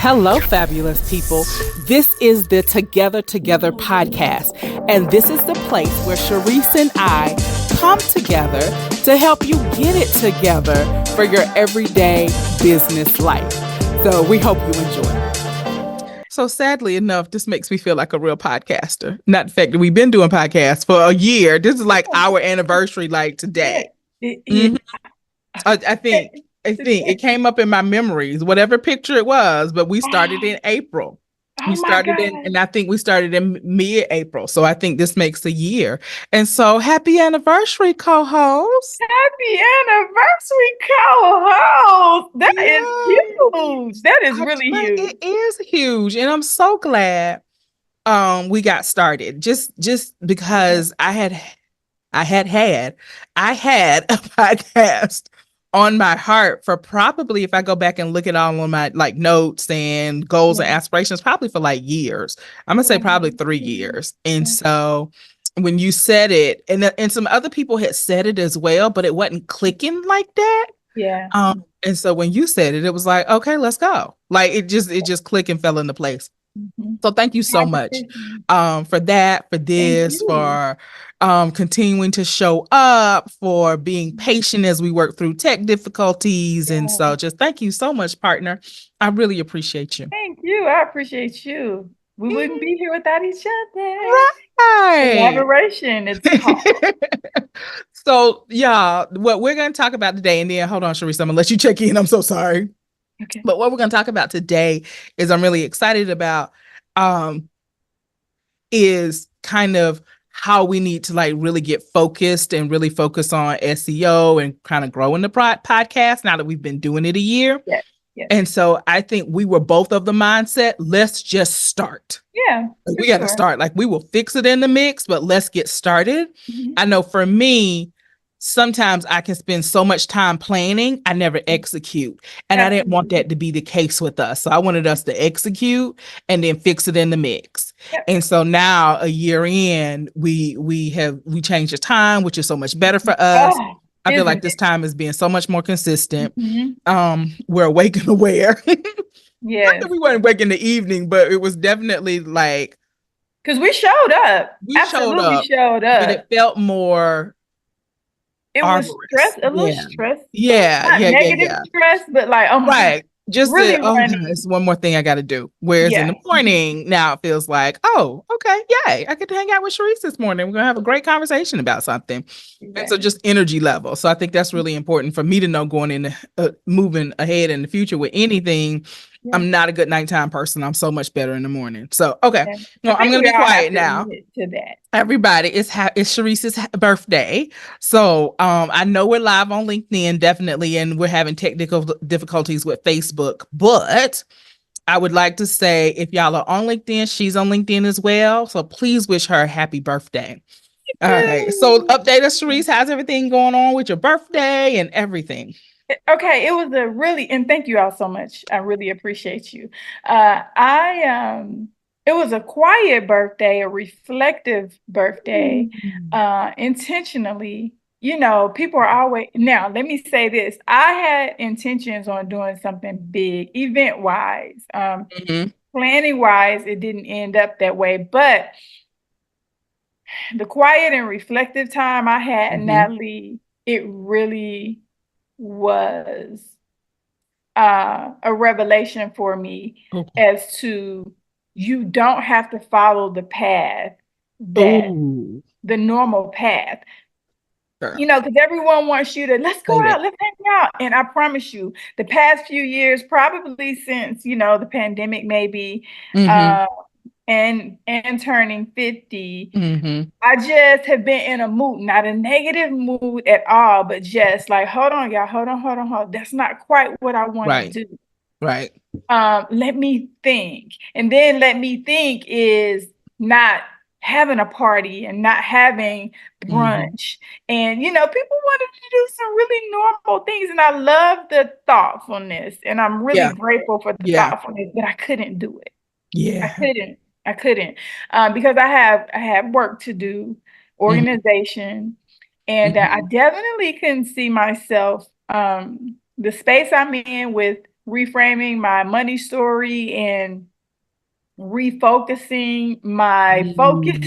Hello, fabulous people. This is the Together podcast, and this is the place where Sharice and I come together to help you get it together for your everyday business life. So we hope you enjoy. So sadly enough, this makes me feel like a real podcaster. Not the fact that we've been doing podcasts for a year. This is like our anniversary, like today. Mm-hmm. I think it came up in my memories, whatever picture it was, but we started in April. And I think we started in mid-April. So I think this makes a year. And so happy anniversary, co-host. Happy anniversary, co-host. That is huge. That is really huge. It is huge. And I'm so glad we got started. Just because I had a podcast on my heart for probably, if I go back and look at all of my like notes and goals and aspirations, probably for like years. I'm gonna say probably 3 years. And so when you said it, and some other people had said it as well, but it wasn't clicking like that. Yeah. And so when you said it, it was like, okay, let's go. Like it just clicked and fell into place. Mm-hmm. So thank you so much for that, for this, for continuing to show up, for being patient as we work through tech difficulties. And so just thank you so much, partner. I really appreciate you. Thank you. I appreciate you. We wouldn't be here without each other. Right. Collaboration. It's hard. So, y'all, what we're going to talk about today, and then hold on, Sharice, I'm going to let you check in. I'm so sorry. Okay. But what we're going to talk about today is I'm really excited about is kind of how we need to like really get focused and really focus on SEO and kind of growing the podcast now that we've been doing it a year. Yes. Yes. And so I think we were both of the mindset, let's just start. Yeah. Like, we got to start. Like we will fix it in the mix, but let's get started. Mm-hmm. I know for me, sometimes I can spend so much time planning, I never execute. And I didn't want that to be the case with us. So I wanted us to execute and then fix it in the mix. Yep. And so now a year in, we changed the time, which is so much better for us. I feel like this time is being so much more consistent. Mm-hmm. We're awake and aware. Yeah. Not that we weren't awake in the evening, but it was definitely like. Because we showed up. Absolutely showed up. But it felt more. It was stress, a little stress. Yeah. Negative stress, but like, oh my right. God. Just really it's one more thing I got to do. Whereas in the morning, now it feels like, oh, okay, yay, I get to hang out with Sharice this morning. We're going to have a great conversation about something. Exactly. And so just energy level. So I think that's really important for me to know going in, moving ahead in the future with anything. Yeah. I'm not a good nighttime person. I'm so much better in the morning. So, okay. Yeah. Well, I'm going to be quiet now. To that. Everybody, it's Sharice's birthday. So I know we're live on LinkedIn, definitely, and we're having technical difficulties with Facebook. But I would like to say, if y'all are on LinkedIn, she's on LinkedIn as well. So please wish her a happy birthday. All right. So update us, Sharice. How's everything going on with your birthday and everything? Okay, it was and thank you all so much. I really appreciate you. It was a quiet birthday, a reflective birthday, intentionally. You know, people are always, now let me say this. I had intentions on doing something big, event-wise, planning-wise, it didn't end up that way, but the quiet and reflective time I had, Natalie, it really was a revelation for me as to you don't have to follow the path that the normal path. Sure. You know, because everyone wants you to let's go out, let's hang out. And I promise you, the past few years, probably since, the pandemic maybe, and turning 50, I just have been in a mood, not a negative mood at all, but just like, hold on, y'all, hold on. That's not quite what I want to do. Right. Let me think. And then let me think is not having a party and not having brunch. And, people wanted to do some really normal things. And I love the thoughtfulness. And I'm really grateful for the thoughtfulness, but I couldn't do it. Yeah. I couldn't because I have work to do, organization, and I definitely couldn't see myself the space I'm in with reframing my money story and refocusing my focus.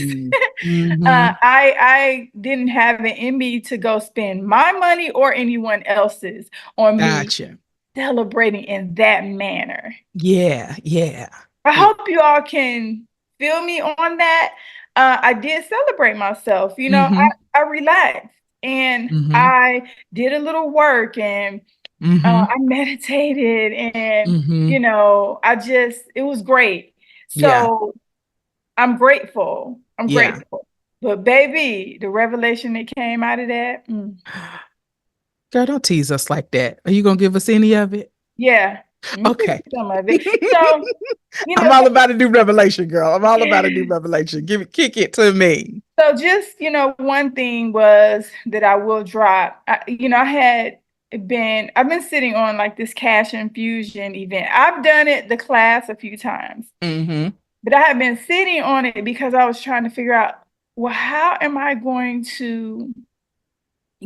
Mm-hmm. I didn't have it in me to go spend my money or anyone else's on me Gotcha. celebrating in that manner. Yeah, yeah, I yeah. hope you all can feel me on that. I did celebrate myself. Mm-hmm. I relaxed and Mm-hmm. I did a little work and Mm-hmm. I meditated and, Mm-hmm. it was great. Yeah, So I'm grateful. I'm yeah. grateful. But baby, the revelation that came out of that, Girl, don't tease us like that. Are you gonna give us any of it? yeah, let me give Okay. you some of it. So, I'm all about a new revelation, girl. I'm all about a new revelation. Kick it to me. so just, one thing was that I will drop. I've been sitting on like this cash infusion event. I've done the class a few times, Mm-hmm. but I have been sitting on it because I was trying to figure out, well, how am I going to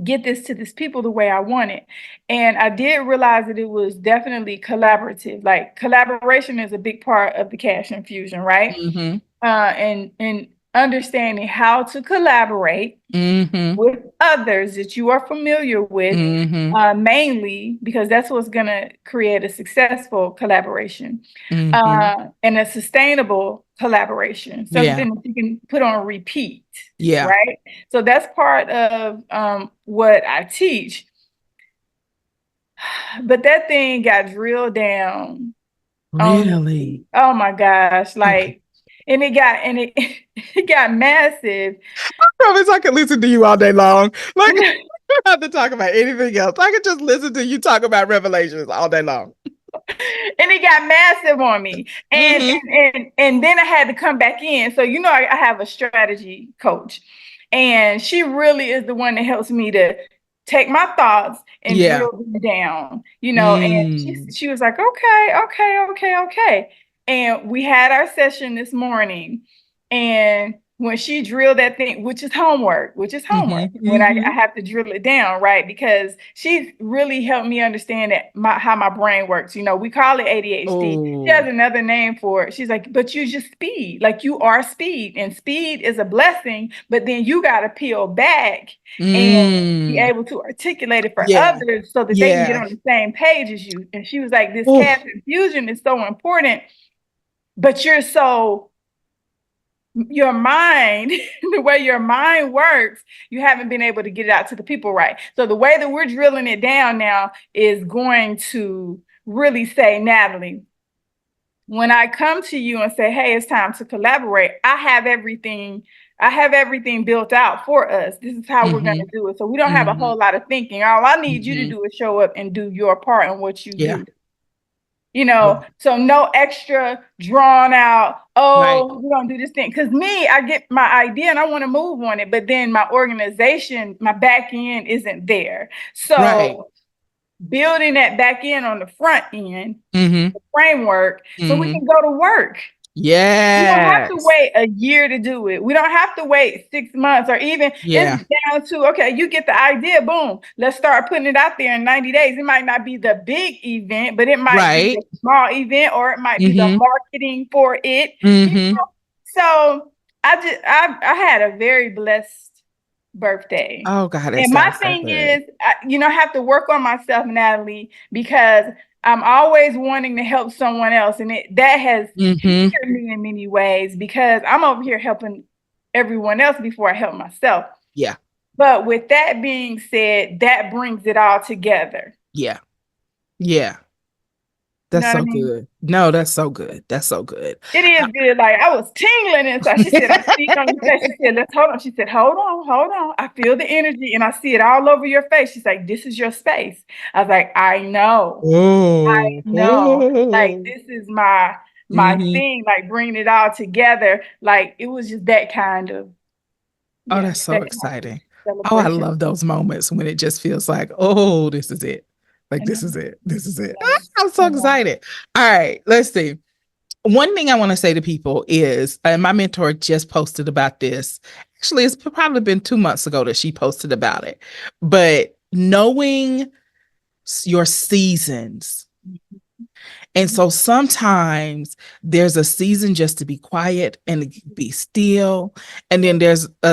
get this to these people the way I want it? And I did realize that it was definitely collaborative. Like collaboration is a big part of the cash infusion, right? Mm-hmm. And understanding how to collaborate Mm-hmm. with others that you are familiar with, Mm-hmm. mainly because that's what's going to create a successful collaboration, Mm-hmm. and a sustainable collaboration, Yeah. something that you can put on repeat, Yeah. right? So that's part of what I teach. But that thing got drilled down on Really? me. Oh my gosh, Okay. like, and it it got massive. Promise I could listen to you all day long. Like, I don't have to talk about anything else. I could just listen to you talk about revelations all day long. And it got massive on me. And Mm-hmm. and then I had to come back in. So I have a strategy coach, and she really is the one that helps me to take my thoughts and Yeah. drill them down. And Mm. she was like, okay, okay, okay, okay. And we had our session this morning, and when she drilled that thing, which is homework, Mm-hmm. when I Mm-hmm. have to drill it down, right? Because she's really helped me understand how my brain works. We call it ADHD. She has Oh. another name for it. She's like, but you just speed, like you are speed, and speed is a blessing, but then you got to peel back and be Mm. able to articulate it for Yeah. others so that they can get Yeah. on the same page as you. And she was like, this Oh. cash infusion is so important, but your mind, the way your mind works, you haven't been able to get it out to the people right. So the way that we're drilling it down now is going to really say, Natalie, when I come to you and say, hey, it's time to collaborate, I have everything built out for us. This is how we're going Mm-hmm. to do it. So we don't have a Mm-hmm. whole lot of thinking. All I need you to Mm-hmm. do is show up and do your part in what you Yeah. do. Yeah. So no extra drawn out, Right. oh, we're gonna do this thing. Because me, I get my idea and I want to move on it, but then my organization, my back end isn't there. Right. So building that back end on the front end, Mm-hmm. the framework, so we Mm-hmm. can go to work. We don't have to Yes. wait a year to do it. We don't have to wait 6 months, or even Yeah. it's down to, okay, you get the idea, boom, let's start putting it out there in 90 days. It might not be the big event, but it might be Right. the small event, or it might be the Mm-hmm. marketing for it. You Mm-hmm. know? So I had a very blessed birthday. Oh God, it And my sounds so thing good. is, I have to work on myself, Natalie, because I'm always wanting to help someone else. And that has Mm-hmm. hindered me in many ways because I'm over here helping everyone else before I help myself. Yeah. But with that being said, that brings it all together. Yeah. Yeah. You That's know what I so mean? good. No, that's so good. That's so good. It is good. Like I was tingling inside. She said, I see it on your face. She said, let's hold on. She said, hold on, hold on. I feel the energy and I see it all over your face. She's like, this is your space. I was like, I know. Oh, No, like oh. this is my Mm-hmm. thing, like bringing it all together. Like it was just that kind of, Oh, yeah, that's so that kind of exciting. Oh, I celebration. love those moments when it just feels like, oh, this is it. Like, I know, this is it. This is it. I know, I'm I so know. excited. All right, let's see. One thing I want to say to people is, and my mentor just posted about this. Actually, it's probably been 2 months ago that she posted about it. But knowing your seasons, And so sometimes there's a season just to be quiet and be still. And then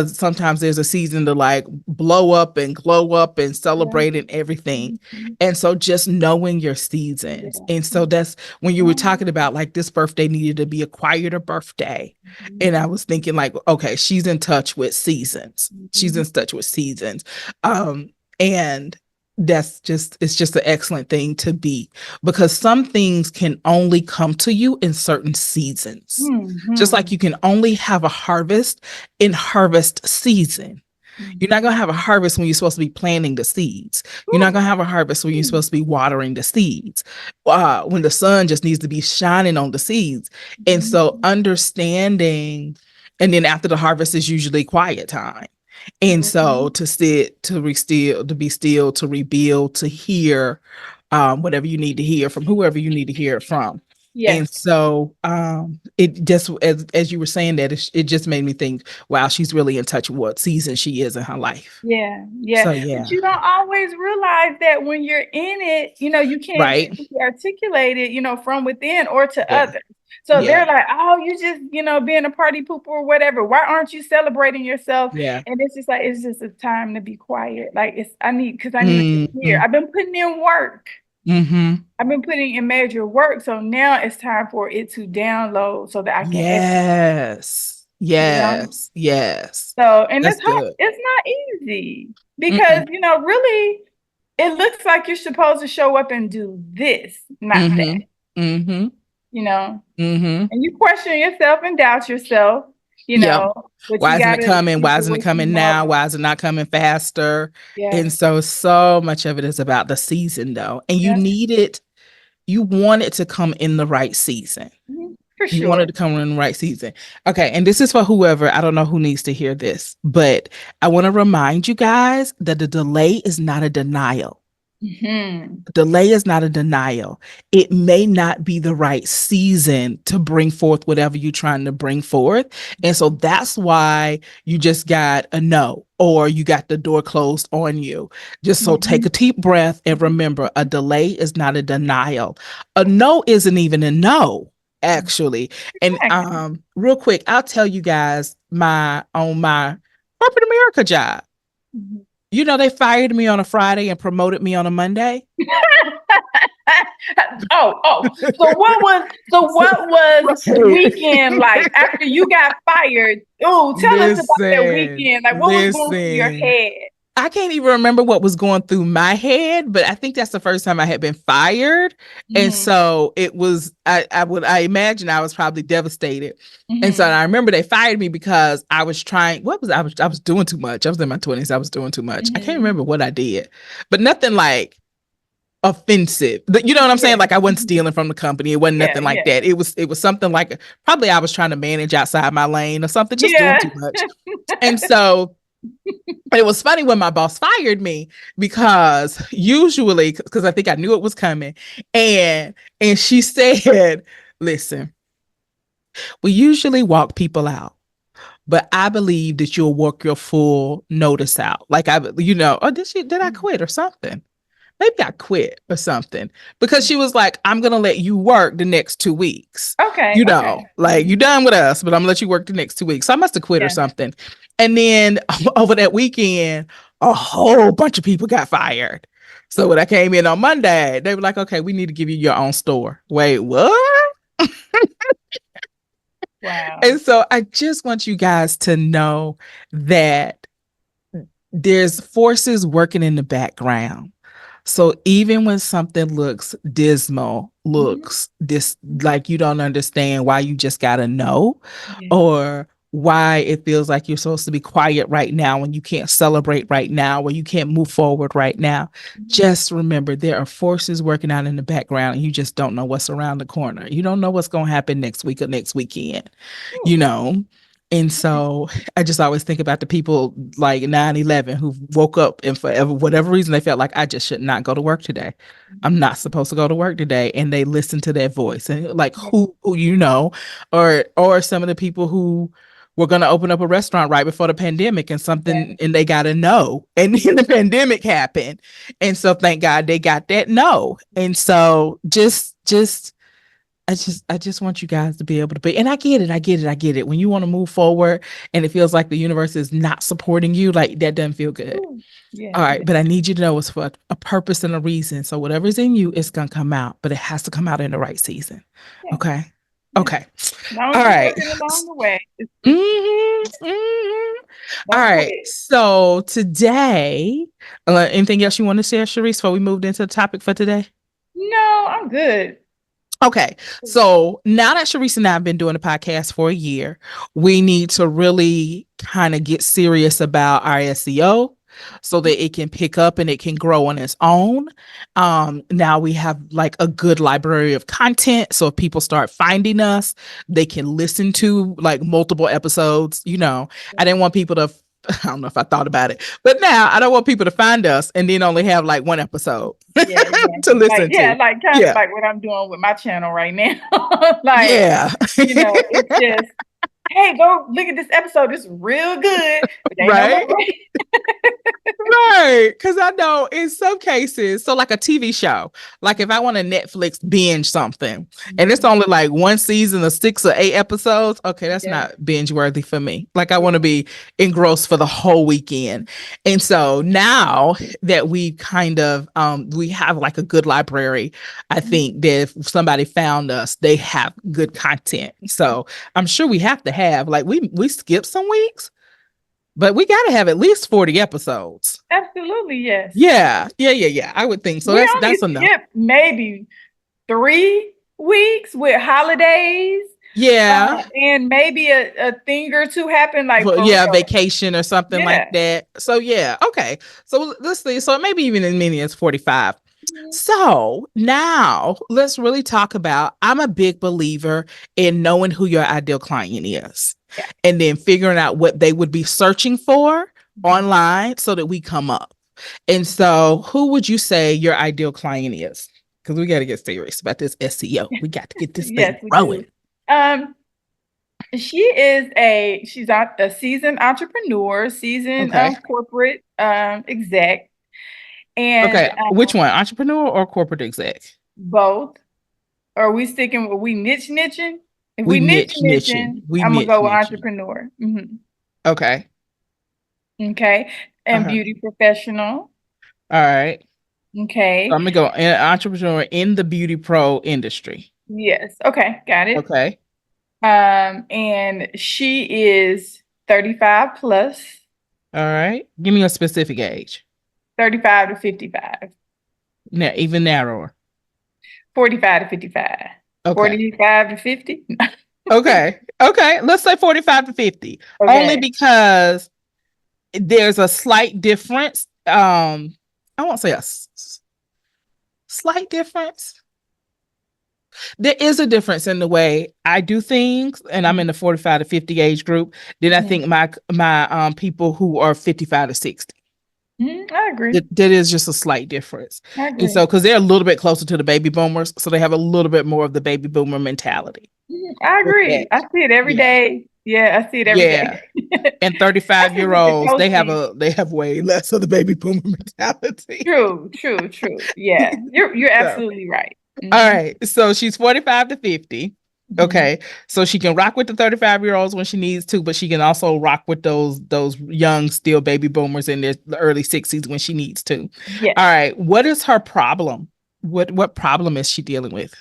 sometimes there's a season to like blow up and glow up and celebrate and everything. And so just knowing your seasons. And so that's when you were talking about like this birthday needed to be a quieter birthday. And I was thinking like, okay, she's in touch with seasons. She's in touch with seasons. And it's just an excellent thing to be, because some things can only come to you in certain seasons. Just like you can only have a harvest in harvest season. You're not going to have a harvest when you're supposed to be planting the seeds. You're not going to have a harvest when you're supposed to be watering the seeds, when the sun just needs to be shining on the seeds. And so understanding, and then after the harvest is usually quiet time. And so to sit, to be still, to rebuild, to hear whatever you need to hear from whoever you need to hear it from. Yes. And so it just, as you were saying that, it just made me think, wow, she's really in touch with what season she is in her life. Yeah. So, but you don't always realize that when you're in it, you can't articulate it, from within or to others. So they're like, oh, you just, being a party pooper or whatever. Why aren't you celebrating yourself? Yeah. And it's just like, it's just a time to be quiet. Like I need to hear. I've been putting in work. I've been putting in major work. So now it's time for it to download so that I can. Yes. So, and it's hard. It's not easy because, really, it looks like you're supposed to show up and do this, not that. And you question yourself and doubt yourself, why isn't it coming? Why isn't it coming now? Why is it not coming faster? And so much of it is about the season though. And you need it, you want it to come in the right season. For sure. You want it to come in the right season. Okay. And this is for whoever, I don't know who needs to hear this, but I want to remind you guys that the delay is not a denial. Delay is not a denial. It may not be the right season to bring forth whatever you're trying to bring forth. And so that's why you just got a no, or you got the door closed on you. Just so take a deep breath and remember, a delay is not a denial. A no isn't even a no, actually. And real quick, I'll tell you guys my corporate America job. They fired me on a Friday and promoted me on a Monday. So what was the weekend like after you got fired? Oh, tell us about that weekend. Like, what was going through your head? I can't even remember what was going through my head, but I think that's the first time I had been fired. And so it was, I imagine I was probably devastated. And so I remember they fired me because I was trying, I was doing too much. I was in my 20s. I was doing too much. I can't remember what I did, but nothing like offensive. You know what I'm saying? Like I wasn't stealing from the company. It wasn't nothing like that. It was something like, probably I was trying to manage outside my lane or something, just doing too much. And so it was funny when my boss fired me, because usually, because I think I knew it was coming, and she said, listen, we usually walk people out, but I believe that you'll work your full notice out. Like or did I quit or something? Maybe I quit or something, because she was like, I'm going to let you work the next 2 weeks. Okay. Like you done with us, but I'm going to let you work the next 2 weeks. So I must've quit or something. And then over that weekend, a whole bunch of people got fired. So when I came in on Monday, they were like, okay, we need to give you your own store. Wait, what? Wow. And so I just want you guys to know that there's forces working in the background. So even when something looks dismal, looks like you don't understand why you just gotta know, or why it feels like you're supposed to be quiet right now and you can't celebrate right now, or you can't move forward right now. Just remember, there are forces working out in the background, and you just don't know what's around the corner. You don't know what's going to happen next week or next weekend, And so I just always think about the people like 9/11 who woke up and for whatever reason, they felt like, I just should not go to work today. I'm not supposed to go to work today. And they listened to that voice, and like who or some of the people who were going to open up a restaurant right before the pandemic and something, and they got a no, and then the pandemic happened. And so thank God they got that no. And so just just I just want you guys to be able to be, and I get it. I get it. I get it. When you want to move forward and it feels like the universe is not supporting you, like that doesn't feel good. Ooh, yeah, All right. yeah, But I need you to know it's for a purpose and a reason. So whatever's in you, it's going to come out, but it has to come out in the right season. yeah, Okay. yeah. Okay. As long All as you're right. working along the way, All that's right. it. So today, anything else you want to share, Sharice, before we moved into the topic for today? No, I'm good. Okay. So now that Sharice and I have been doing the podcast for a year, we need to really kind of get serious about our SEO so that it can pick up and it can grow on its own. Now we have like a good library of content. So if people start finding us, they can listen to like multiple episodes. I didn't want people to, I don't know if I thought about it, but now I don't want people to find us and then only have like one episode Yeah, to listen to. like kind of like what I'm doing with my channel right now. Like, Yeah. it's just, hey, go look at this episode. It's real good, but they know Right. my brain. Right. Because I know in some cases, so like a TV show, like if I want to Netflix binge something and it's only like one season of 6 or 8 episodes, okay, that's not binge worthy for me. Like I want to be engrossed for the whole weekend. And so now that we kind of we have like a good library, I think that if somebody found us, they have good content. So I'm sure we have to have like we skip some weeks. But we got to have at least 40 episodes. Absolutely, yes. Yeah. I would think so. That's enough. Skip maybe 3 weeks with holidays. Yeah. And maybe a thing or two happen, like for real. Vacation or something like that. So yeah, okay. So let's see. So maybe even as many as 45. So now let's really talk about, I'm a big believer in knowing who your ideal client is and then figuring out what they would be searching for online so that we come up. And so who would you say your ideal client is? Because we got to get serious about this SEO. We got to get this thing growing. She's a seasoned entrepreneur, seasoned corporate exec. And okay, which one, entrepreneur or corporate exec? Both. Are we sticking with niching? If we niching, I'm gonna go with entrepreneur. Okay. And beauty professional. All right. Okay. So I'm gonna go entrepreneur in the beauty pro industry. Yes. Okay. Got it. Okay. And she is 35 plus. All right. Give me a specific age. 35 to 55. Now, even narrower. 45 to 55. Okay. 45 to 50. Okay. Let's say 45 to 50. Okay. Only because there's a slight difference. I won't say a slight difference. There is a difference in the way I do things, and I'm in the 45 to 50 age group. Then I think my people who are 55 to 60. I agree. That is just a slight difference. I agree. And so, because they're a little bit closer to the baby boomers, so they have a little bit more of the baby boomer mentality. I agree. I see it every day. Yeah, I see it every day. And 35-year-olds, they have way less of the baby boomer mentality. True. Yeah, you're absolutely right. All right. So she's 45 to 50. Okay. So she can rock with the 35-year-olds when she needs to, but she can also rock with those young, still baby boomers in their early 60s when she needs to. Yes. All right. What is her problem? What problem is she dealing with?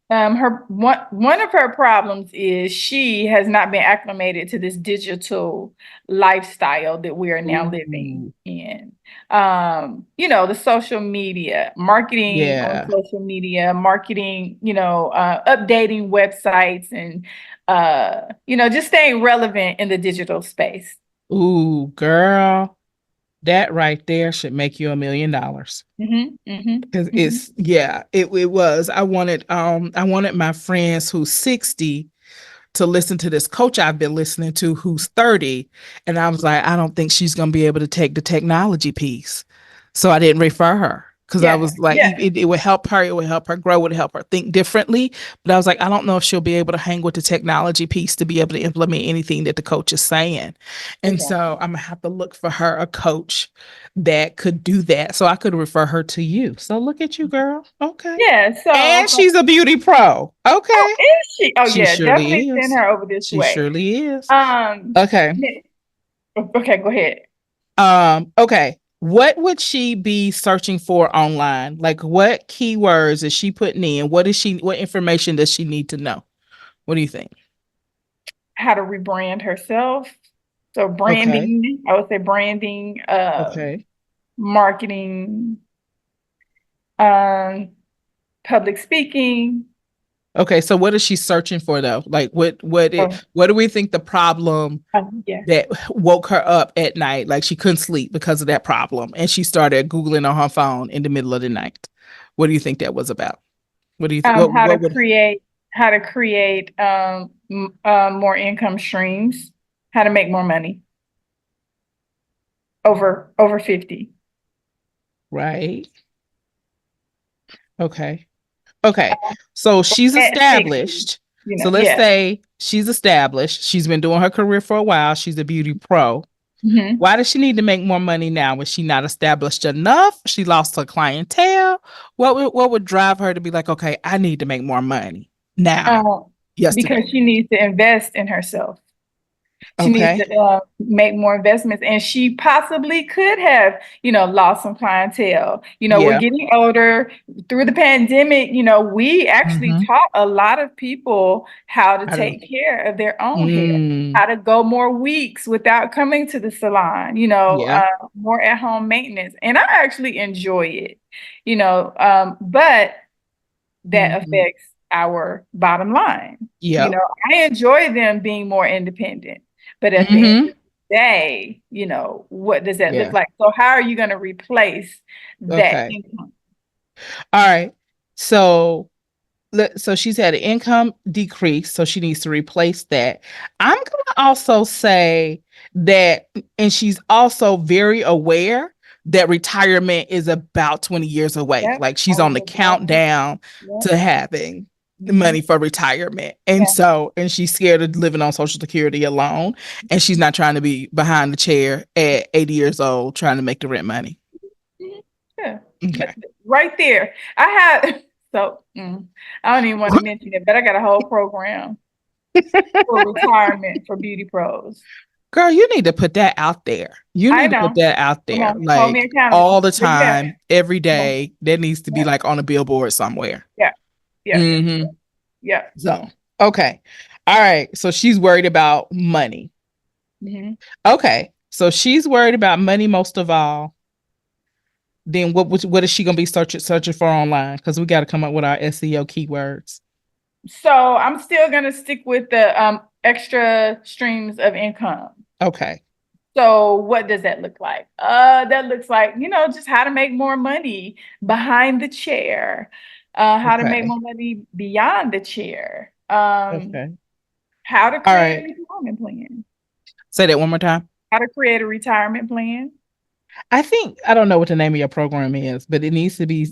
One of her problems is she has not been acclimated to this digital lifestyle that we are now living in. The social media, marketing on social media, updating websites and, just staying relevant in the digital space. Ooh, girl, that right there should make you $1 million. Because it was. I wanted my friends who's 60 to listen to this coach I've been listening to who's 30. And I was like, I don't think she's going to be able to take the technology piece. So I didn't refer her. Because I Yeah. was like, Yeah. it would help her. It would help her grow. It would help her think differently. But I was like, I don't know if she'll be able to hang with the technology piece to be able to implement anything that the coach is saying. And Exactly. so I'm gonna have to look for her a coach that could do that. So I could refer her to you. So look at you, girl. Okay. Yeah. And So, she's a beauty pro. oh, Okay. is she? Oh, She yeah. surely Definitely send is. her over this She way. surely is. Um, Okay. okay, go ahead. Okay. What would she be searching for online? Like what keywords is she putting in? What information does she need to know? What do you think? How to rebrand herself. So Okay. branding, I would say branding, Okay. marketing, um, public speaking. Okay. So what is she searching for though? Like Oh, what do we think the problem yeah. that woke her up at night? Like she couldn't sleep because of that problem. And she started Googling on her phone in the middle of the night. What do you think that was about? What do you think? How to What would create more income streams, how to make more money over 50. right? Okay. Okay. So she's At 60, established. So let's yeah. say she's established. She's been doing her career for a while. She's a beauty pro. Hmm. Why does she need to make more money now? Was she not established enough? She lost her clientele. What would drive her to be like, okay, I need to make more money now, Because yesterday? she needs to invest in herself. She needs Okay. to make more investments, and she possibly could have, lost some clientele. We're Yeah. getting older. Through the pandemic, we actually Mm-hmm. taught a lot of people how to I don't. take care of their own hair, Mm, how to go more weeks without coming to the salon, yeah. more at home maintenance. And I actually enjoy it, but that Mm-hmm. affects our bottom line. Yep. I enjoy them being more independent, but at the end Mm-hmm. of the day, what does that look Yeah. like? So how are you going to replace that Okay. income? All right. So so she's had an income decrease, so she needs to replace that. I'm going to also say that, and she's also very aware that retirement is about 20 years away. Yep. Like she's Oh, on the exactly. countdown Yep. to having Hmm. money for retirement. And Yeah. so, and she's scared of living on Social Security alone. And she's not trying to be behind the chair at 80 years old trying to make the rent money. Mhm. Yeah. Okay. Right there. I have, so I don't even want to mention it, but I got a whole program for retirement for beauty pros. Girl, you need to put that out there. You I need to put know. that out Come there, on, hold me like all accountable. the But yeah, time, every yeah, day. That needs to be yeah, like on a billboard somewhere. yeah, yeah, Hmm. yeah. So, okay. All right. So she's worried about money. Hmm. Okay. So she's worried about money most of all. Then what is she gonna be searching for online? Because we got to come up with our SEO keywords. So I'm still gonna stick with the extra streams of income. Okay. So what does that look like? That looks like, just how to make more money behind the chair, how to make Okay. more money beyond the chair, Okay. how to All create a right. retirement plan, Say that one more time. how to create a retirement plan. I don't know what the name of your program is, but it needs to be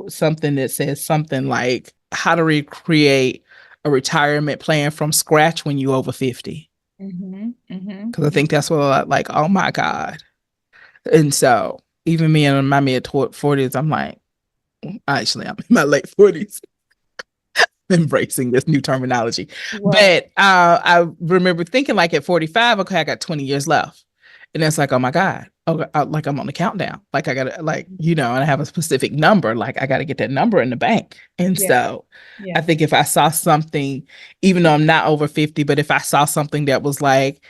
something that says something like how to recreate a retirement plan from scratch when you over 50. Mm-hmm, mm-hmm, Because I think that's what like, oh my God. And so even me in my mid 40s, I'm like, actually, I'm in my late 40s, embracing this new terminology. right. But I remember thinking like at 45, okay, I got 20 years left. And it's like, oh my God. Oh, like I'm on the countdown. Like I gotta and I have a specific number. Like I gotta get that number in the bank. And Yeah, so I yeah. think if I saw something, even though I'm not over 50, but if I saw something that was like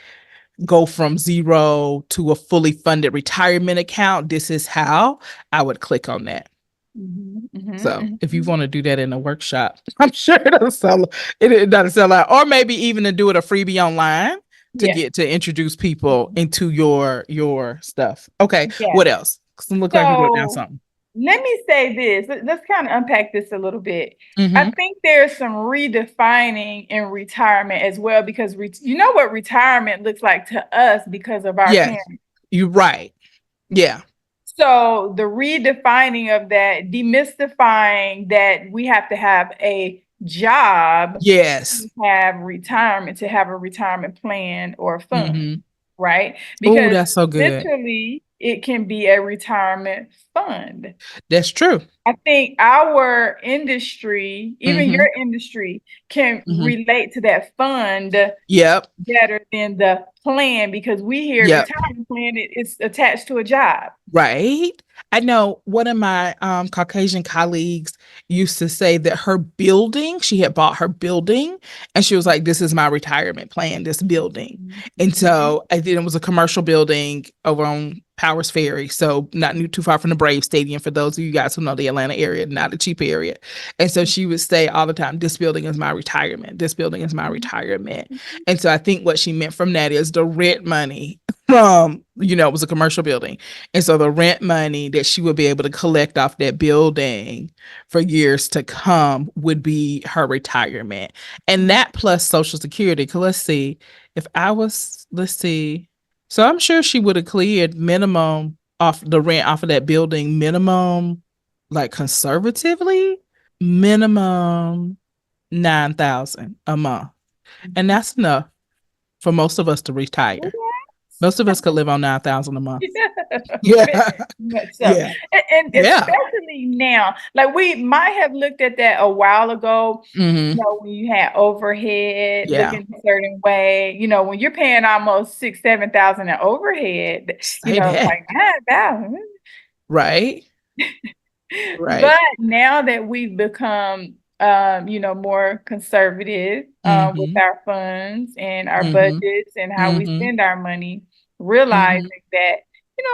go from zero to a fully funded retirement account, this is how I would click on that. Mm-hmm, So mm-hmm, if you hmm. want to do that in a workshop, I'm sure it'll sell. It doesn't sell out, or maybe even to do it a freebie online to Yeah, get to introduce people into your stuff. Okay, yeah. what else? 'Cause it look like you wrote down So something. let me say this. Let's kind of unpack this a little bit. I Mm-hmm. think there's some redefining in retirement as well, because you know what retirement looks like to us because of our Yes, parents. you're right. Yeah. So the redefining of that, demystifying that we have to have a job Yes. to have retirement, to have a retirement plan or fund, Mm-hmm. right? Oh, Because that's so good. literally it can be a retirement fund. That's true. I think our industry, even Mm-hmm. your industry, can Mm-hmm. relate to that fund Yep. better than the plan because we hear Yep. retirement plan, it's attached to a job. Right. I know one of my Caucasian colleagues used to say that her building, she had bought her building and she was like, this is my retirement plan, this building. And Mhm. so I think it was a commercial building over on Powers Ferry. So not too far from the Brave Stadium for those of you guys who know the Atlanta area, not a cheap area. And so she would say all the time, this building is my retirement. This building is my retirement. And so I think what she meant from that is the rent money from, it was a commercial building. And so the rent money that she would be able to collect off that building for years to come would be her retirement. And that plus Social Security. Because let's see. So I'm sure she would have cleared minimum off the rent off of that building, minimum, like conservatively, minimum 9,000 a month. And that's enough for most of us to retire. Most of us could live on 9,000 a month. Yeah, very Yeah. much so. Yeah. And Yeah. especially now, like we might have looked at that a while ago, Mm-hmm. when you had overhead Yeah. looking a certain way, when you're paying almost 6,000, 7,000 in overhead, Say that. like 9,000. Right. Right. But now that we've become, more conservative with Mm-hmm. our funds and our Mm-hmm. budgets and how we Mm-hmm. spend our money, Mm-hmm. realizing that,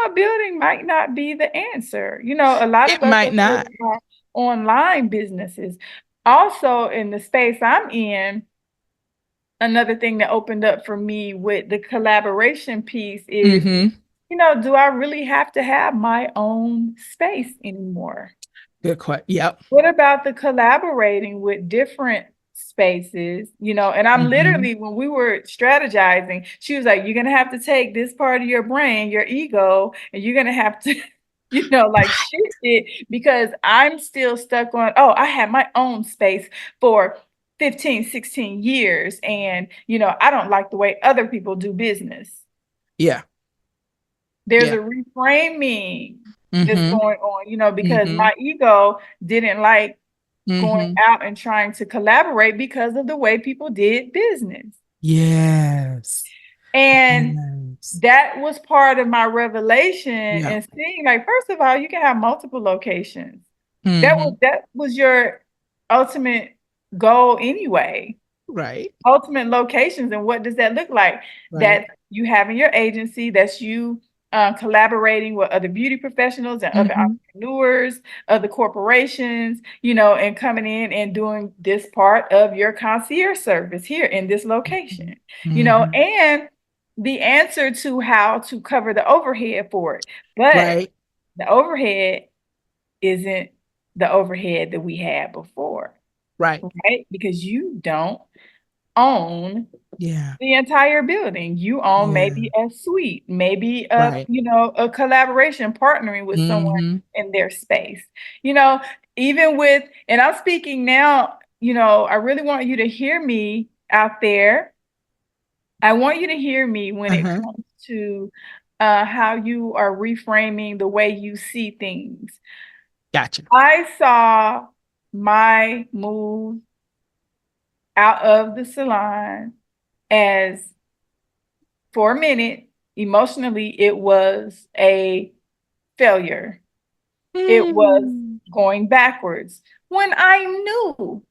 a building might not be the answer. A lot It of us might are not. building our online businesses. Also, in the space I'm in, another thing that opened up for me with the collaboration piece is, Mm-hmm. do I really have to have my own space anymore? Good question. Yep. What about the collaborating with different spaces? And I'm Mm-hmm. literally, when we were strategizing, she was like, you're going to have to take this part of your brain, your ego, and you're going to have to, like shift it because I'm still stuck on, oh, I had my own space for 15, 16 years. And, I don't like the way other people do business. Yeah. There's a Yeah. reframing that's Mm-hmm. going on, because Mm-hmm. my ego didn't like going Mm-hmm. out and trying to collaborate because of the way people did business. Yes. And Yes. that was part of my revelation Yeah. and seeing, like, first of all, you can have multiple locations. That Mm-hmm. was that was your ultimate goal anyway. Right. Ultimate locations. And what does that look like? Right. That you having your agency, that's you collaborating with other beauty professionals and other Mm-hmm. entrepreneurs, other corporations, and coming in and doing this part of your concierge service here in this location, Mm-hmm. and the answer to how to cover the overhead for it. But Right. the overhead isn't the overhead that we had before, Right. right? Because you don't own Yeah. the entire building. You own Yeah. maybe a suite, maybe Right. a collaboration, partnering with someone Mm-hmm. in their space. You know, Even with, and I'm speaking now, I really want you to hear me out there. I want you to hear me when it Uh-huh. comes to how you are reframing the way you see things. Gotcha. I saw my move out of the salon as, for a minute, emotionally, it was a failure. It was Mm. going backwards. When I knew,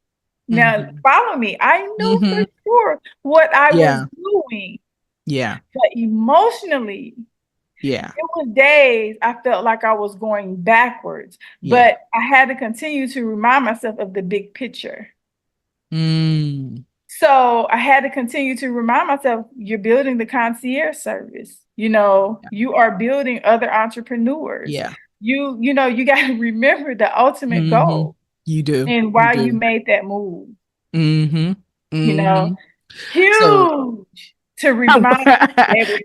now Mm-hmm. follow me, I knew for Mm-hmm. sure what I was Yeah. doing, Yeah. but emotionally, Yeah. it was days I felt like I was going backwards, Yeah. but I had to continue to remind myself of the big picture. Mm. So I had to continue to remind myself, you're building the concierge service. Yeah. You are building other entrepreneurs. Yeah. You got to remember the ultimate Mm-hmm. goal You do. and You why you do. made that move. Mm-hmm. You know, Mm-hmm. So Huge to remind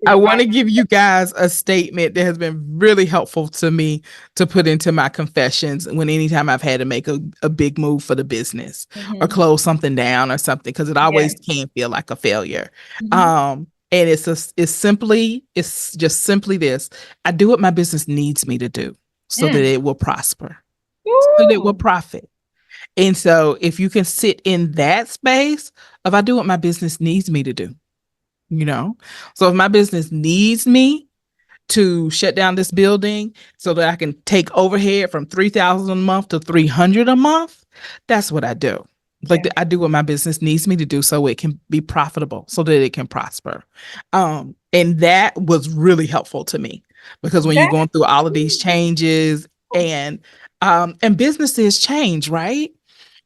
I want everything. to give you guys a statement that has been really helpful to me to put into my confessions when anytime I've had to make a big move for the business or Mm-hmm. close something down or something, because it always Yes. can feel like a failure. Mm-hmm. And it's just simply this. I do what my business needs me to do so that Mm. it will prosper, so that it will Ooh. profit. And so if you can sit in that space of I do what my business needs me to do, you know? So if my business needs me to shut down this building so that I can take overhead from 3,000 a month to 300 a month, that's what I do. Yeah. I do what my business needs me to do so it can be profitable, so that it can prosper. And that was really helpful to me because when you're That. going through all of these changes and businesses change, right?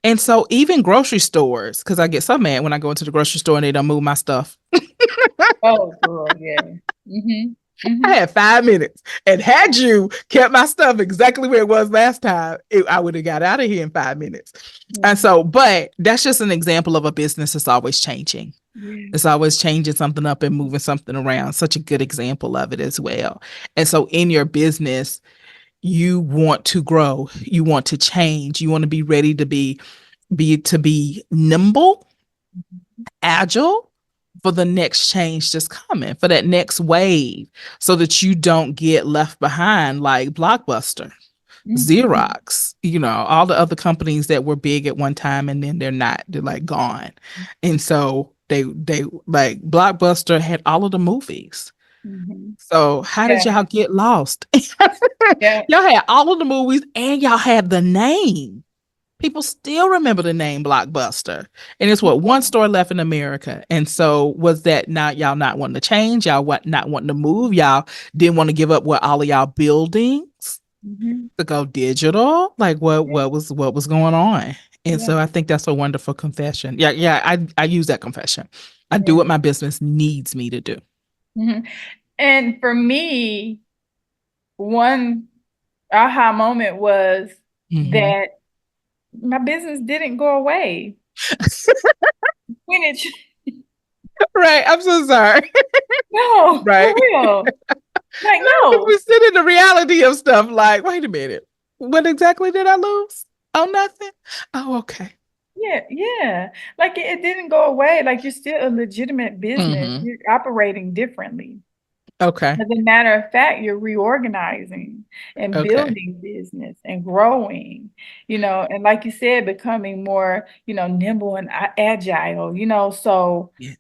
And so even grocery stores, because I get so mad when I go into the grocery store and they don't move my stuff. Oh, girl, yeah. Mm-hmm. I Mm-hmm. had 5 minutes, and had you kept my stuff exactly where it was last time, I would have got out of here in 5 minutes. And Yeah. so, but that's just an example of a business that's always changing. Yeah. It's always changing something up and moving something around. Such a good example of it as well. And so, in your business, you want to grow, you want to change, you want to be ready to be nimble, agile for the next change that's coming, for that next wave, so that you don't get left behind like Blockbuster, Mm-hmm. Xerox, all the other companies that were big at one time and then they're like gone. And so they like Blockbuster had all of the movies. Mm-hmm. So how did Yeah. y'all get lost? Yeah. Y'all had all of the movies and y'all had the name. People still remember the name Blockbuster. And it's what one store left in America. And so was that not y'all not wanting to change? Y'all not wanting to move? Y'all didn't want to give up what all of y'all buildings Mm-hmm. to go digital? Like Yeah. what was going on? And Yeah. so I think that's a wonderful confession. Yeah, I use that confession. I do Yeah. what my business needs me to do. Mm-hmm. And for me, one aha moment was Hmm. that my business didn't go away when it Right. I'm so sorry. no, for Right. real. Like, We no. sit in the reality of stuff like, wait a minute. What exactly did I lose? Oh, nothing. Oh, okay. Yeah, yeah. Like it didn't go away. Like you're still a legitimate business. Hmm. You're operating differently. Okay. As a matter of fact, you're reorganizing and Okay. building business and growing, and like you said, becoming more, nimble and agile, so Yeah.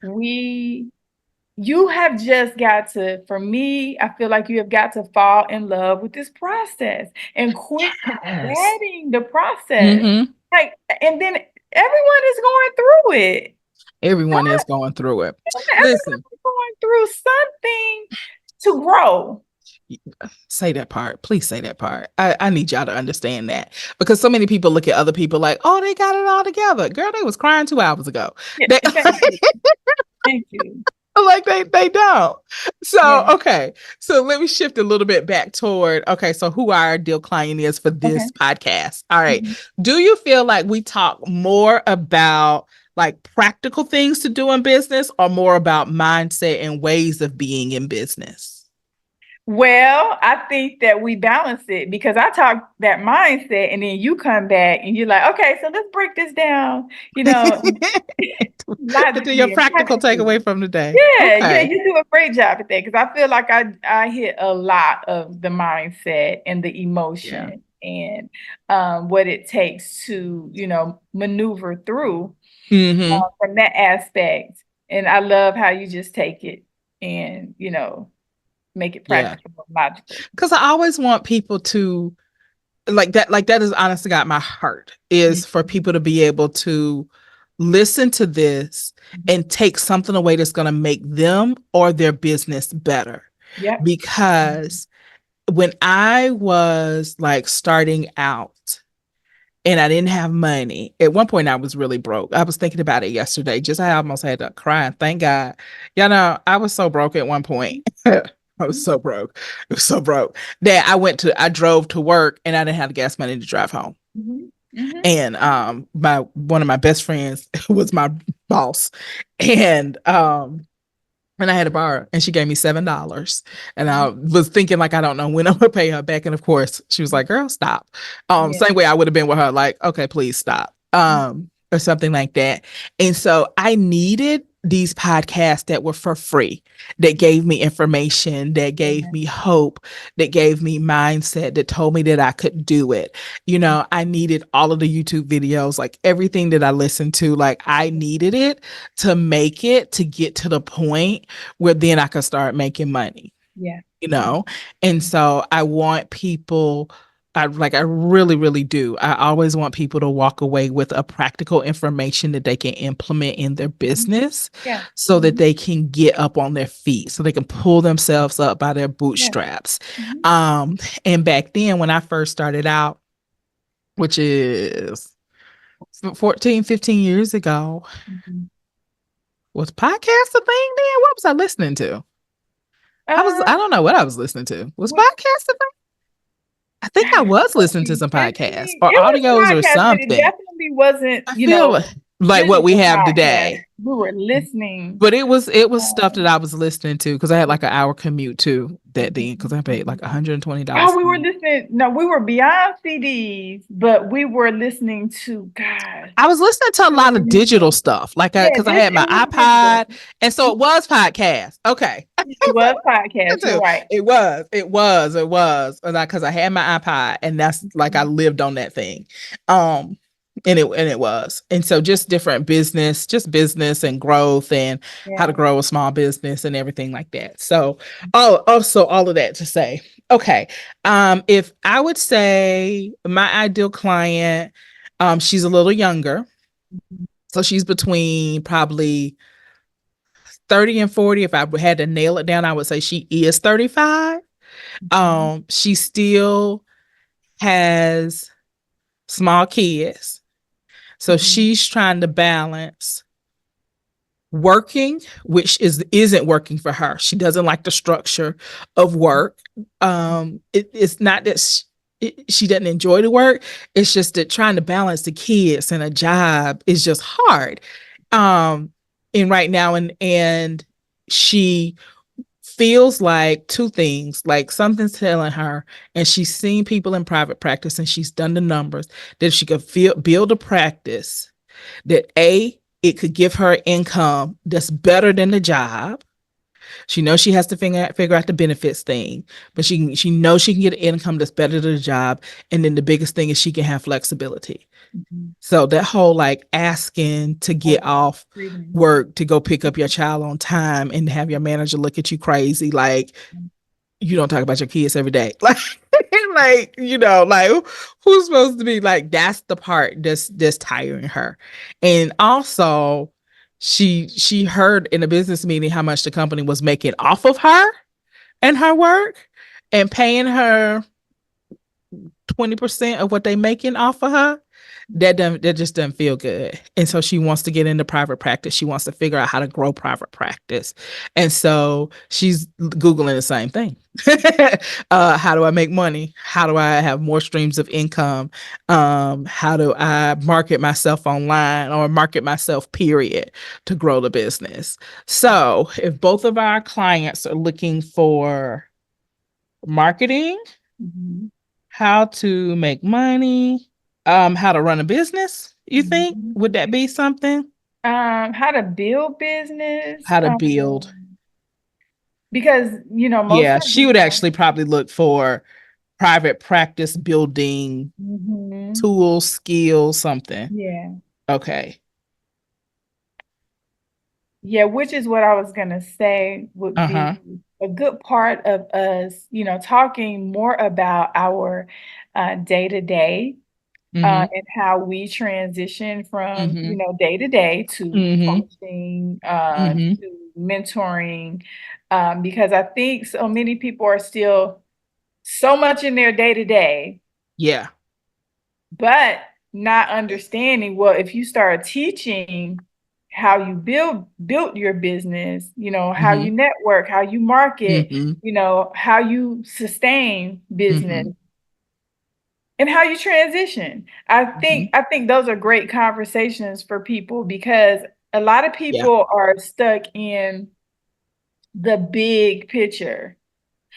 you have just got to, for me, I feel like you have got to fall in love with this process and quit Yes. combating the process. Hmm. Like, and then everyone is going through it. Everyone is going through it. Everyone Listen, is going through something to grow. say that part. Please say that part. I need y'all to understand that because so many people look at other people like, oh, they got it all together. Girl, they was crying 2 hours ago. Yeah, They, thank you. Thank you. like they don't. So Yeah. okay, so let me shift a little bit back toward okay, so who our ideal client is for Okay. this podcast. All right, Mhm. do you feel like we talk more about like practical things to do in business or more about mindset and ways of being in business? Well, I think that we balance it because I talk that mindset and then you come back and you're like, okay, so let's break this down, To your logically and practical practically. takeaway from the day. Yeah, Okay. you do a great job at that because I feel like I hit a lot of the mindset and the Yeah. emotion and what it takes to, maneuver through Mm-hmm. from that aspect. And I love how you just take it and, make it Yeah. practical and logical. Because I always want people to like that is honest to God, my heart is for people to be able to listen to this Mhm. and take something away that's going to make them or their business better. Yep. Because when I was like starting out and I didn't have money, at one point I was really broke. I was thinking about it yesterday. Just I almost had to cry and thank God. I was so broke at one point. I was so broke. It was so broke that I drove to work and I didn't have the gas money to drive home. Mhm. Mhm. And one of my best friends was my boss. And And I had to borrow, and she gave me $7. And I was thinking, like, I don't know when I'm gonna pay her back. And of course, she was like, "Girl, stop." Yeah. Same way I would have been with her, like, "Okay, please stop." Or something like that. And so I needed these podcasts that were for free, that gave me information, that gave Yeah. me hope, that gave me mindset, that told me that I could do it. I needed all of the YouTube videos, like everything that I listened to, like I needed it to make it to get to the point where then I could start making money, Yeah. you know? And so I want people, I really, really do. I always want people to walk away with a practical information that they can implement in their business Yeah. so that they can get up on their feet, so they can pull themselves up by their Yeah. bootstraps. And back then when I first started out, which is 14, 15 years ago, was podcast a thing then? What was I listening to? I don't know what I was listening to. Was What, podcast a thing? I think I was listening to some podcasts it or was audios or podcast, but it something. definitely wasn't, I feel like what we physical have podcast. today. We were listening. But it was stuff that I was listening to because I had like an hour commute too that then because I paid like $120 Oh, a we were month. listening. No, we were beyond CDs, but we were listening to God. I was listening to a I don't lot of remember. digital stuff, like Yeah, because I this had my it was digital. iPod, and so it was podcast. Okay, It was podcast. You're too. right. It was, because I had my iPod, and that's like I lived on that thing, um, and it was, and so just different business, just business and growth, and how to Yeah. grow a small business and everything like that. So, also all of that to say, okay, if I would say my ideal client, she's a little younger, so she's between probably 30 and 40. If I had to nail it down, I would say she is 35. She still has small kids. So she's trying to balance working, which isn't working for her. She doesn't like the structure of work. It's not that she doesn't enjoy the work. It's just that trying to balance the kids and a job is just hard. Um, and right now, and she feels like two things, like something's telling her, and she's seen people in private practice and she's done the numbers, that if she could build a practice that it could give her income that's better than the job. She knows she has to figure out the benefits thing, but she knows she can get an income that's better than the job. And then the biggest thing is she can have flexibility. So that whole like asking to get off work to go pick up your child on time and have your manager look at you crazy, like you don't talk about your kids every day. Like, like who's supposed to be like, that's the part that's tiring her. And also she heard in a business meeting how much the company was making off of her and her work and paying her 20% of what they making off of her. That just doesn't feel good. And so she wants to get into private practice. She wants to figure out how to grow private practice. And so she's Googling the same thing. How do I make money? How do I have more streams of income? How do I market myself online or market myself, period, to grow the business? So if both of our clients are looking for marketing, how to make money, how to run a business, you think? Would that be something? How to build business. How to build. Because most Yeah, of she would actually probably look for private practice building tools, skills, something. Yeah. Okay. Yeah, which is what I was gonna say would be a good part of us, talking more about our day-to-day and how we transition from, day to day to coaching, to mentoring, because I think so many people are still so much in their day to day, Yeah. but not understanding, well, if you start teaching how you built your business, how you network, how you market, how you sustain business and how you transition. I think those are great conversations for people because a lot of people are stuck in the big picture.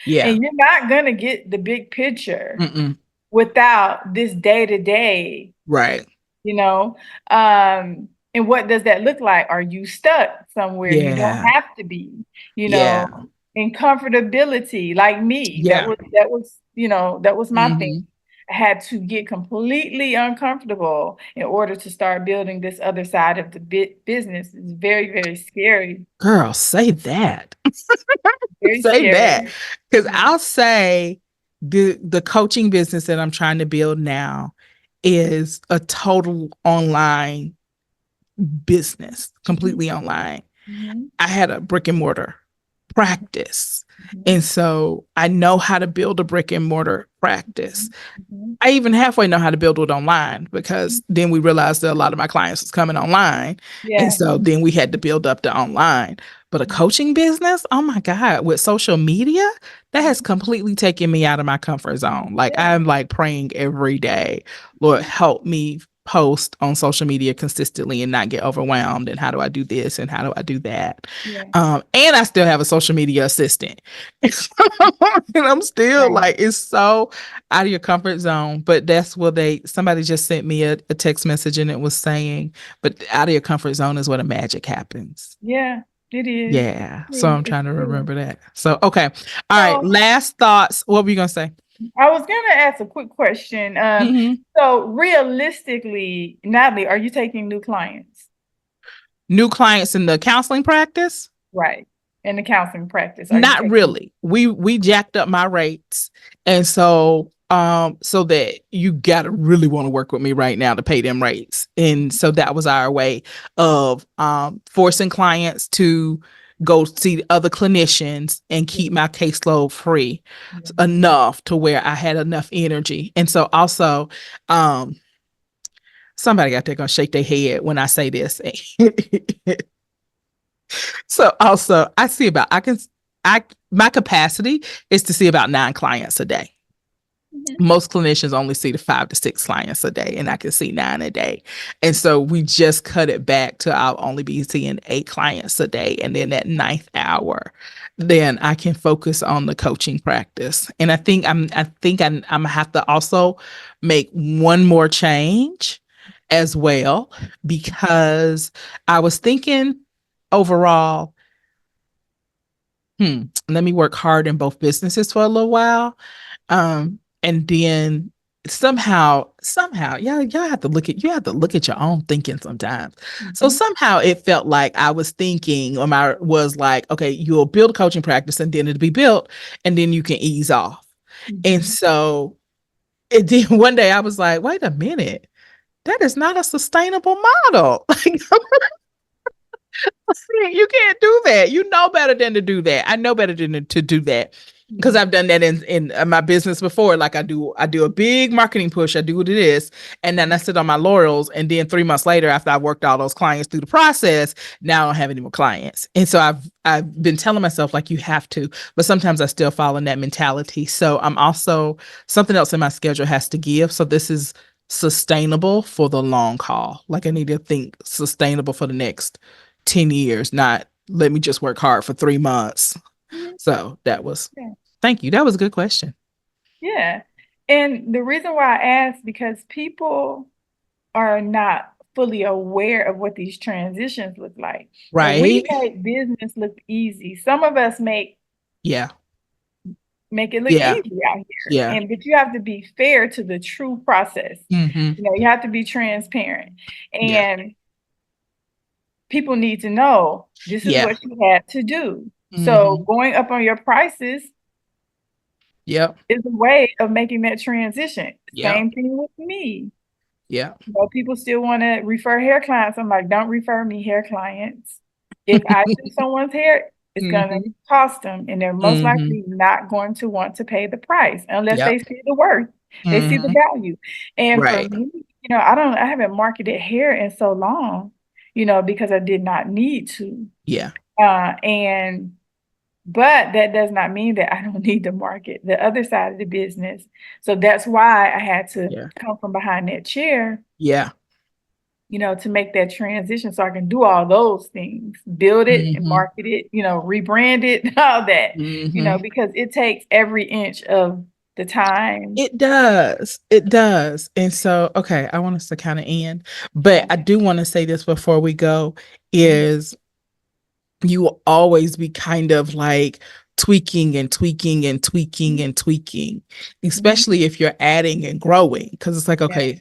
Yeah. And you're not going to get the big picture Mm-mm. without this day to day, Right. you know. And what does that look like? Are you stuck somewhere you don't Yeah. have to be, you Yeah. know, in comfortability like me? Yeah. That was my thing. Mm-hmm. I had to get completely uncomfortable in order to start building this other side of the business. It's very, very scary. Girl, say that. Very Say that. scary. Because Yeah. I'll say the coaching business that I'm trying to build now is a total online business, Mhm. completely online. Mhm. I had a brick and mortar Mhm. practice. Mhm. And so I know how to build a brick and mortar practice. Mhm. Mhm. I even halfway know how to build it online because then we realized that a lot of my clients was coming online. And Yeah. so then we had to build up the online. But a coaching business, oh my God, with social media, that has completely taken me out of my comfort zone. Like Yeah. I'm like praying every day, Lord, help me post on social media consistently and not get overwhelmed. And how do I do this? And how do I do that? Yeah. And I still have a social media assistant. and I'm still Right. like, it's so out of your comfort zone. But that's what somebody just sent me a text message and it was saying, but out of your comfort zone is where the magic happens. Yeah. It is. Yeah. So True. I'm It's trying to true. remember that. So, okay. All right. So Last thoughts. What were you going to say? I was gonna ask a quick question. Hmm. So realistically, Natalie, are you taking new clients? New clients in the counseling practice? Right. In the counseling practice, are you Not taking? really. We jacked up my rates. And so that you gotta really want to work with me right now to pay them rates. And so that was our way of forcing clients to go see other clinicians and Yeah. keep my caseload free Yeah. enough to where I had enough energy. And so also somebody out there gonna shake their head when I say this. So also I see about I can I my capacity is to see about 9 clients a day. Mhm. Most clinicians only see the 5 to 6 clients a day, and I can see 9 a day. And so we just cut it back to I'll only be seeing 8 clients a day. And then at ninth hour, then I can focus on the coaching practice. And I'm gonna have to also make one more change as well, because I was thinking overall, let me work hard in both businesses for a little while. And then somehow, yeah, you have to look at your own thinking sometimes. So Mhm. somehow it felt like I was thinking, or my was like, okay, you'll build a coaching practice and then it'll be built, and then you can ease off. And Mhm. so it did one day I was like, wait a minute, that is not a sustainable model. Like, you can't do that. You know better than to do that. I know better than to do that because Mhm. I've done that in my business before. Like I do a big marketing push. I do what it is, and then I sit on my laurels. And then 3 months later, after I worked all those clients through the process, now I don't have any more clients. And so I've been telling myself like you have to, but sometimes I still fall in that mentality. So I'm also something else in my schedule has to give. So this is sustainable for the long haul. Like I need to think sustainable for the next 10 years, not let me just work hard for 3 months. Mhm. So that was, Yeah. thank you. That was a good question. Yeah. And the reason why I ask, because people are not fully aware of what these transitions look like. And we Right? make business look easy. Some of us Yeah. make it look Yeah. easy out here. Yeah. But you have to be fair to the true process. Mm-hmm. You have to be transparent. Yeah. And people need to know this is Yeah. what you had to do. So Mm-hmm. going up on your prices Yep. is a way of making that transition. Yep. Same thing with me. Yep. People still want to refer hair clients. I'm like, don't refer me hair clients. If I do someone's hair, it's going to Mm-hmm. cost them, and they're most Mm-hmm. likely not going to want to pay the price unless they Yep. see the worth, they see the Mm-hmm. value. And for Right. me, I haven't marketed hair in so long, because I did not need to. Yeah. And but that does not mean that I don't need to market the other side of the business. So that's why I had to Yeah. come from behind that chair Yeah. to make that transition so I can do all those things, build it and Mm-hmm. market it, rebrand it, all that, Mm-hmm. because it takes every inch of the time. It does. It does. And so, okay, I want us to kind of end, but I do want to say this before we go is you will always be kind of like tweaking and tweaking and tweaking and tweaking, especially if you're adding and growing. Because it's like, okay,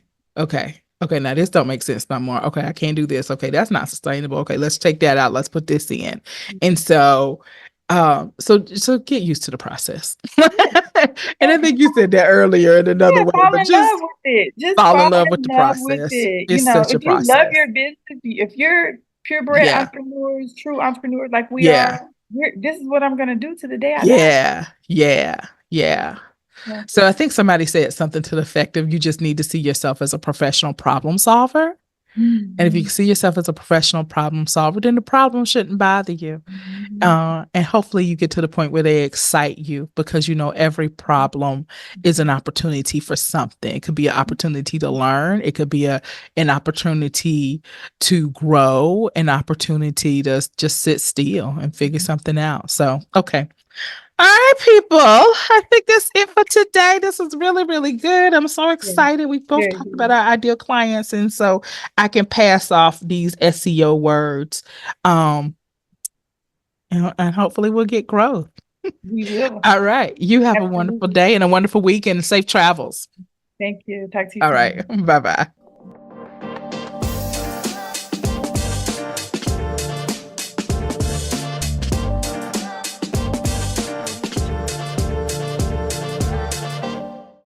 now this don't make sense no more. Okay, I can't do this. Okay, that's not sustainable. Okay, let's take that out. Let's put this in. And so, so get used to the process. And I think you said that earlier in another way, Fall but in love just with it. Just fall in fall love with in the love with process. it. It's such a If you love process. your business, if you're purebred Yeah. entrepreneurs, true entrepreneurs like we Yeah. are, this is what I'm going to do to the day I die. Yeah. Yeah. Yeah. So I think somebody said something to the effect of you just need to see yourself as a professional problem solver. Mm-hmm. And if you see yourself as a professional problem solver, then the problem shouldn't bother you. Mm-hmm. And hopefully you get to the point where they excite you because, every problem is an opportunity for something. It could be an opportunity to learn. It could be an opportunity to grow, an opportunity to just sit still and figure something out. So, okay. All right, people. I think that's it for today. This is really, really good. I'm so excited. We both talked about our ideal clients, and so I can pass off these SEO words. And hopefully we'll get growth. We will. All right. You have a wonderful day and a wonderful week and safe travels. Thank you. Talk to you All soon. right. Bye-bye.